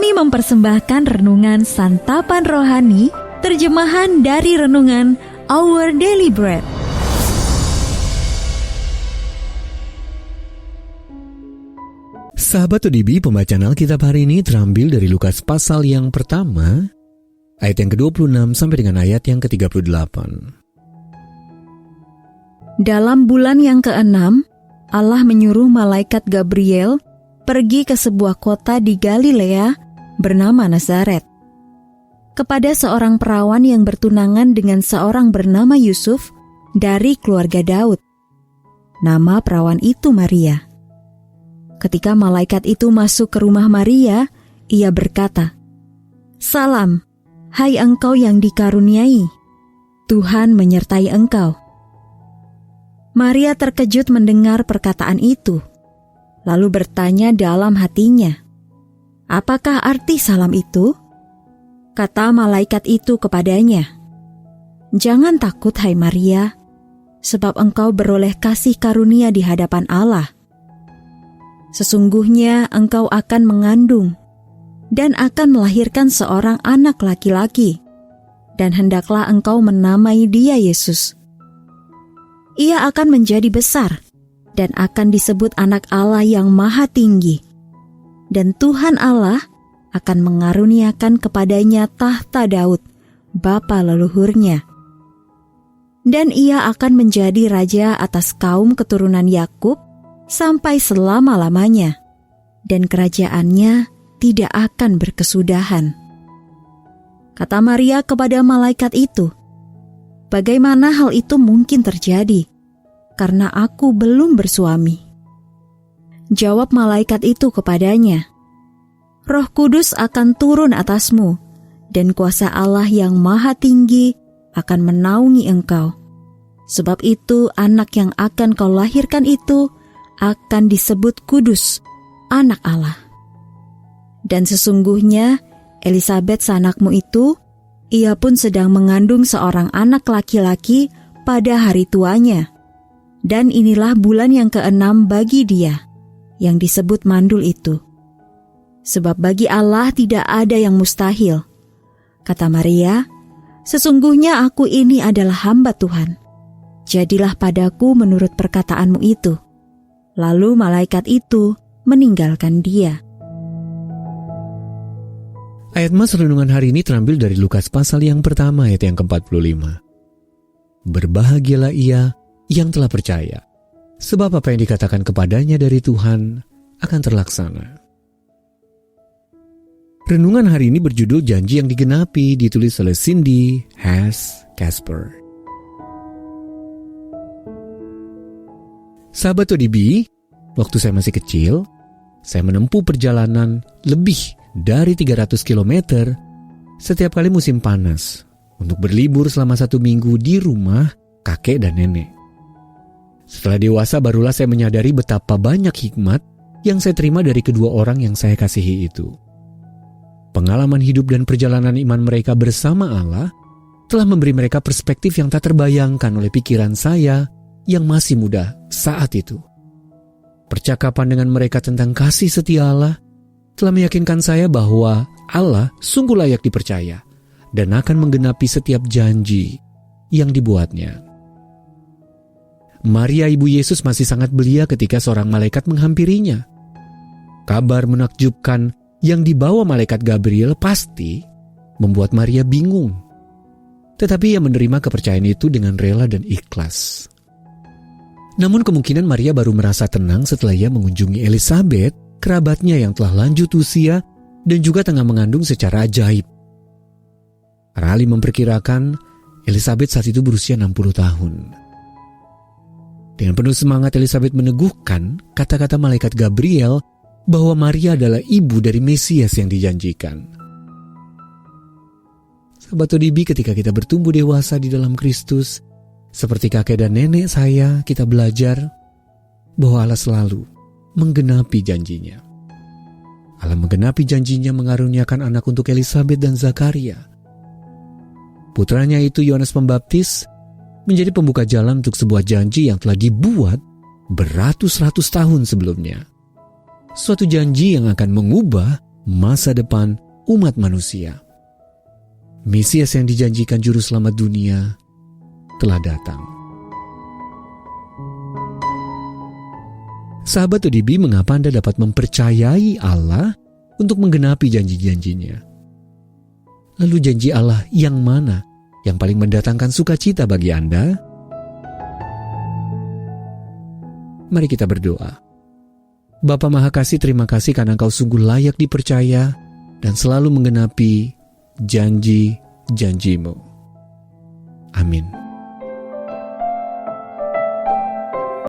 Kami mempersembahkan renungan Santapan Rohani, terjemahan dari renungan Our Daily Bread. Sahabat ODB, pembacaan Alkitab hari ini terambil dari Lukas pasal yang pertama, ayat yang ke-26 sampai dengan ayat yang ke-38. Dalam bulan yang ke-6, Allah menyuruh malaikat Gabriel pergi ke sebuah kota di Galilea bernama Nazaret, kepada seorang perawan yang bertunangan dengan seorang bernama Yusuf dari keluarga Daud. Nama perawan itu Maria. Ketika malaikat itu masuk ke rumah Maria, ia berkata, "Salam, hai engkau yang dikaruniai, Tuhan menyertai engkau." Maria terkejut mendengar perkataan itu, lalu bertanya dalam hatinya, "Apakah arti salam itu?" Kata malaikat itu kepadanya, "Jangan takut, hai Maria, sebab engkau beroleh kasih karunia di hadapan Allah. Sesungguhnya engkau akan mengandung dan akan melahirkan seorang anak laki-laki, dan hendaklah engkau menamai dia Yesus. Ia akan menjadi besar dan akan disebut Anak Allah yang Maha Tinggi, dan Tuhan Allah akan mengaruniakan kepadanya tahta Daud, bapa leluhurnya. Dan ia akan menjadi raja atas kaum keturunan Yakub sampai selama-lamanya, dan kerajaannya tidak akan berkesudahan." Kata Maria kepada malaikat itu, "Bagaimana hal itu mungkin terjadi? Karena aku belum bersuami." Jawab malaikat itu kepadanya, "Roh Kudus akan turun atasmu, dan kuasa Allah yang Maha Tinggi akan menaungi engkau. Sebab itu anak yang akan kau lahirkan itu akan disebut kudus, Anak Allah. Dan sesungguhnya Elisabet sanakmu itu, ia pun sedang mengandung seorang anak laki-laki pada hari tuanya. Dan inilah bulan yang ke-6 bagi dia, yang disebut mandul itu. Sebab bagi Allah tidak ada yang mustahil." Kata Maria, "Sesungguhnya aku ini adalah hamba Tuhan. Jadilah padaku menurut perkataanmu itu." Lalu malaikat itu meninggalkan dia. Ayat mas renungan hari ini terambil dari Lukas pasal yang pertama ayat yang ke-45. Berbahagialah ia yang telah percaya, sebab apa yang dikatakan kepadanya dari Tuhan akan terlaksana. Renungan hari ini berjudul Janji yang Digenapi, ditulis oleh Cindy Hess Casper. Sahabat ODB, waktu saya masih kecil, saya menempuh perjalanan lebih dari 300 km setiap kali musim panas untuk berlibur selama 1 minggu di rumah kakek dan nenek. Setelah dewasa barulah saya menyadari betapa banyak hikmat yang saya terima dari kedua orang yang saya kasihi itu. Pengalaman hidup dan perjalanan iman mereka bersama Allah telah memberi mereka perspektif yang tak terbayangkan oleh pikiran saya yang masih muda saat itu. Percakapan dengan mereka tentang kasih setia Allah telah meyakinkan saya bahwa Allah sungguh layak dipercaya dan akan menggenapi setiap janji yang dibuatnya. Maria ibu Yesus masih sangat belia ketika seorang malaikat menghampirinya. Kabar menakjubkan yang dibawa malaikat Gabriel pasti membuat Maria bingung. Tetapi ia menerima kepercayaan itu dengan rela dan ikhlas. Namun kemungkinan Maria baru merasa tenang setelah ia mengunjungi Elisabet, kerabatnya yang telah lanjut usia dan juga tengah mengandung secara ajaib. Para ahli memperkirakan Elisabet saat itu berusia 60 tahun. Dengan penuh semangat Elisabet meneguhkan kata-kata malaikat Gabriel bahwa Maria adalah ibu dari Mesias yang dijanjikan. Sahabat ODB, ketika kita bertumbuh dewasa di dalam Kristus, seperti kakek dan nenek saya, kita belajar bahwa Allah selalu menggenapi janjinya. Allah menggenapi janjinya mengaruniakan anak untuk Elisabet dan Zakaria. Putranya itu Yohanes Pembaptis menjadi pembuka jalan untuk sebuah janji yang telah dibuat beratus-ratus tahun sebelumnya. Suatu janji yang akan mengubah masa depan umat manusia. Mesias yang dijanjikan juru selamat dunia telah datang. Sahabat ODB, mengapa Anda dapat mempercayai Allah untuk menggenapi janji-janjinya? Lalu janji Allah yang mana yang paling mendatangkan sukacita bagi Anda? Mari kita berdoa. Bapa Maha Kasih, terima kasih karena Engkau sungguh layak dipercaya dan selalu menggenapi janji-janji-Mu. Amin.